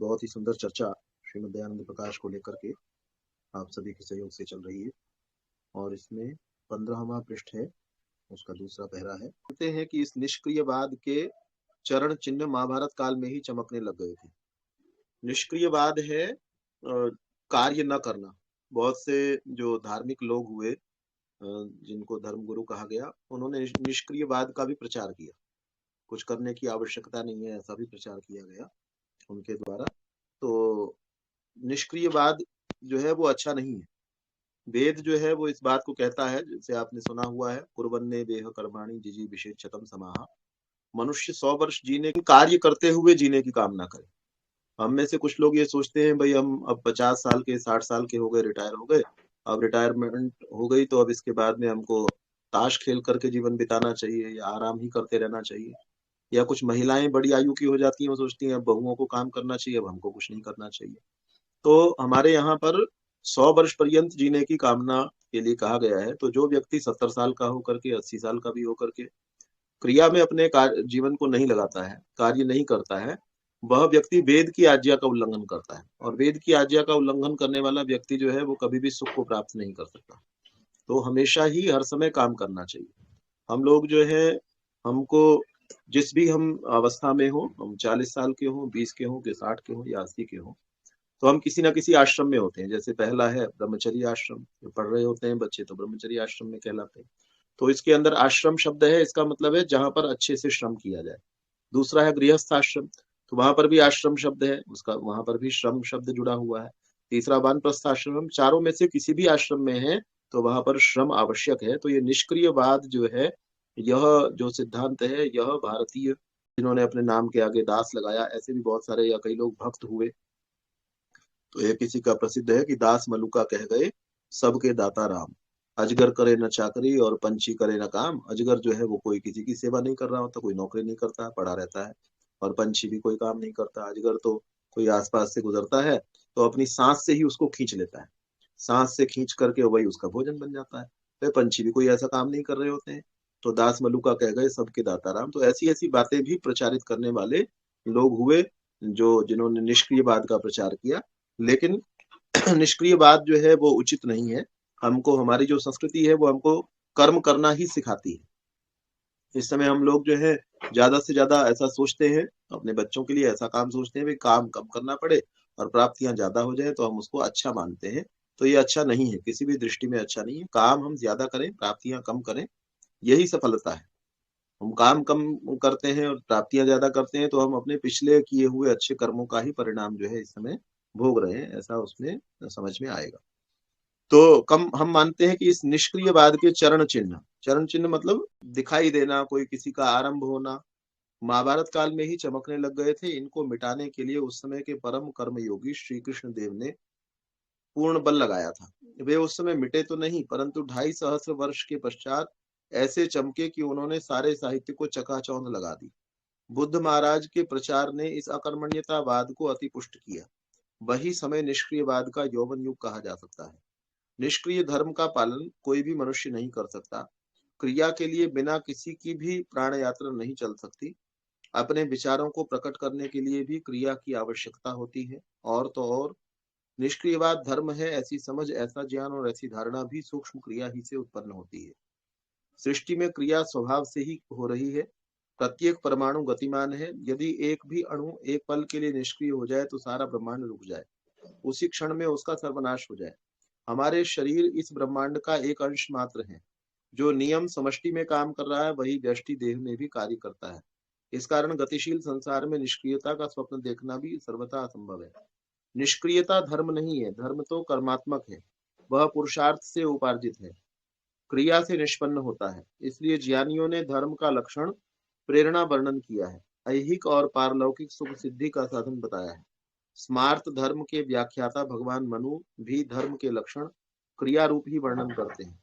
बहुत ही सुंदर चर्चा श्रीमद् दयानंद प्रकाश को लेकर के आप सभी के सहयोग से चल रही है और इसमें 15वां पृष्ठ है, उसका दूसरा पैरा है। कहते हैं कि इस निष्क्रियवाद के चरण चिन्ह महाभारत काल में ही चमकने लग गए थे। निष्क्रियवाद है कार्य न करना। बहुत से जो धार्मिक लोग हुए जिनको धर्मगुरु कहा गया, उन्होंने निष्क्रियवाद का भी प्रचार किया। कुछ करने की आवश्यकता नहीं है, ऐसा भी प्रचार किया गया उनके द्वारा। तो निष्क्रियवाद जो है वो अच्छा नहीं है। वेद जो है वो इस बात को कहता है, जैसे आपने सुना हुआ है, कुर्वन्ने देह कर्माणि जिजी विशेषतम समाहा। मनुष्य 100 वर्ष जीने कार्य करते हुए जीने की कामना करे। हम में से कुछ लोग ये सोचते हैं भाई हम अब 50 साल के 60 साल के हो गए, रिटायर हो गए, अब रिटायरमेंट हो गई तो अब इसके बाद में हमको ताश खेल करके जीवन बिताना चाहिए या आराम ही करते रहना चाहिए। या कुछ महिलाएं बड़ी आयु की हो जाती हैं, वो सोचती हैं अब बहुओं को काम करना चाहिए, अब हमको कुछ नहीं करना चाहिए। तो हमारे यहाँ पर 100 वर्ष पर्यंत जीने की कामना के लिए कहा गया है। तो जो व्यक्ति 70 साल का होकर के, 80 साल का भी होकर के क्रिया में अपने जीवन को नहीं लगाता है, कार्य नहीं करता है, वह व्यक्ति वेद की आज्ञा का उल्लंघन करता है। और वेद की आज्ञा का उल्लंघन करने वाला व्यक्ति जो है वो कभी भी सुख को प्राप्त नहीं कर सकता। तो हमेशा ही हर समय काम करना चाहिए। हम लोग जो है, हमको जिस भी हम अवस्था में हो, हम 40 साल के हो, 20 के हो, कि 60 के हो या 80 के हो, तो हम किसी ना किसी आश्रम में होते हैं। जैसे पहला है ब्रह्मचर्य आश्रम, जो पढ़ रहे होते हैं बच्चे तो ब्रह्मचर्य आश्रम में कहलाते हैं। तो इसके अंदर आश्रम शब्द है, इसका मतलब है जहां पर अच्छे से श्रम किया जाए। दूसरा है गृहस्थ आश्रम, तो वहां पर भी आश्रम शब्द है, उसका वहां पर भी श्रम शब्द जुड़ा हुआ है। तीसरा वानप्रस्थ आश्रम, चारों में से किसी भी आश्रम में है तो वहां पर श्रम आवश्यक है। तो ये निष्क्रियवाद जो है, यह जो सिद्धांत है, यह भारतीय, जिन्होंने अपने नाम के आगे दास लगाया, ऐसे भी बहुत सारे या कई लोग भक्त हुए। तो ये किसी का प्रसिद्ध है कि दास मलुका कह गए सबके दाता राम। अजगर करे न चाकरी और पंछी करे न काम। अजगर जो है वो कोई किसी की सेवा नहीं कर रहा होता, कोई नौकरी नहीं करता, पड़ा रहता है। और पंछी भी कोई काम नहीं करता। अजगर तो कोई आसपास से गुजरता है तो अपनी सांस से ही उसको खींच लेता है, सांस से खींच करके वही उसका भोजन बन जाता है। तो पंछी भी कोई ऐसा काम नहीं कर रहे होते हैं। तो दास मलुका कह गए सबके दाता राम। तो ऐसी ऐसी बातें भी प्रचारित करने वाले लोग हुए, जो जिन्होंने निष्क्रियवाद का प्रचार किया। लेकिन निष्क्रियवाद जो है वो उचित नहीं है। हमको, हमारी जो संस्कृति है वो हमको कर्म करना ही सिखाती है। इस समय हम लोग जो है ज्यादा से ज्यादा ऐसा सोचते हैं, अपने बच्चों के लिए ऐसा काम सोचते हैं, भाई काम कम करना पड़े और प्राप्तियां ज्यादा हो जाए तो हम उसको अच्छा मानते हैं। तो ये अच्छा नहीं है, किसी भी दृष्टि में अच्छा नहीं है। काम हम ज्यादा करें, प्राप्तियां कम करें, यही सफलता है। हम काम कम करते हैं और प्राप्तियां ज्यादा करते हैं तो हम अपने पिछले किए हुए अच्छे कर्मों का ही परिणाम जो है इस समय भोग रहे हैं, ऐसा उसमें समझ में आएगा। तो कम हम मानते हैं कि इस निष्क्रियवाद के चरण चिन्ह, चरण चिन्ह मतलब दिखाई देना, कोई किसी का आरंभ होना, महाभारत काल में ही चमकने लग गए थे। इनको मिटाने के लिए उस समय के परम कर्मयोगी श्री कृष्ण देव ने पूर्ण बल लगाया था। वे उस समय मिटे तो नहीं, परंतु 2.5 सहस्र वर्ष के पश्चात ऐसे चमके कि उन्होंने सारे साहित्य को चकाचौंध लगा दी। बुद्ध महाराज के प्रचार ने इस अकर्मण्यतावाद को अति पुष्ट किया। वही समय निष्क्रियवाद का यौवन युग कहा जा सकता है। निष्क्रिय धर्म का पालन कोई भी मनुष्य नहीं कर सकता। क्रिया के लिए बिना किसी की भी प्राण यात्रा नहीं चल सकती। अपने विचारों को प्रकट करने के लिए भी क्रिया की आवश्यकता होती है। और तो और निष्क्रियवाद धर्म है, ऐसी समझ, ऐसा ज्ञान और ऐसी धारणा भी सूक्ष्म क्रिया ही से उत्पन्न होती है। सृष्टि में क्रिया स्वभाव से ही हो रही है। प्रत्येक परमाणु गतिमान है। यदि एक भी अणु एक पल के लिए निष्क्रिय हो जाए तो सारा ब्रह्मांड रुक जाए, उसी क्षण में उसका सर्वनाश हो जाए। हमारे शरीर इस ब्रह्मांड का एक अंश मात्र है। जो नियम समष्टि में काम कर रहा है वही व्यष्टि देह में भी कार्य करता है। इस कारण गतिशील संसार में निष्क्रियता का स्वप्न देखना भी सर्वथा असंभव है। निष्क्रियता धर्म नहीं है, धर्म तो कर्मात्मक है, वह पुरुषार्थ से उपार्जित है, क्रिया से निष्पन्न होता है। इसलिए ज्ञानियों ने धर्म का लक्षण प्रेरणा वर्णन किया है, ऐहिक और पारलौकिक सुख सिद्धि का साधन बताया है। स्मार्त धर्म के व्याख्याता भगवान मनु भी धर्म के लक्षण क्रिया रूप ही वर्णन करते हैं।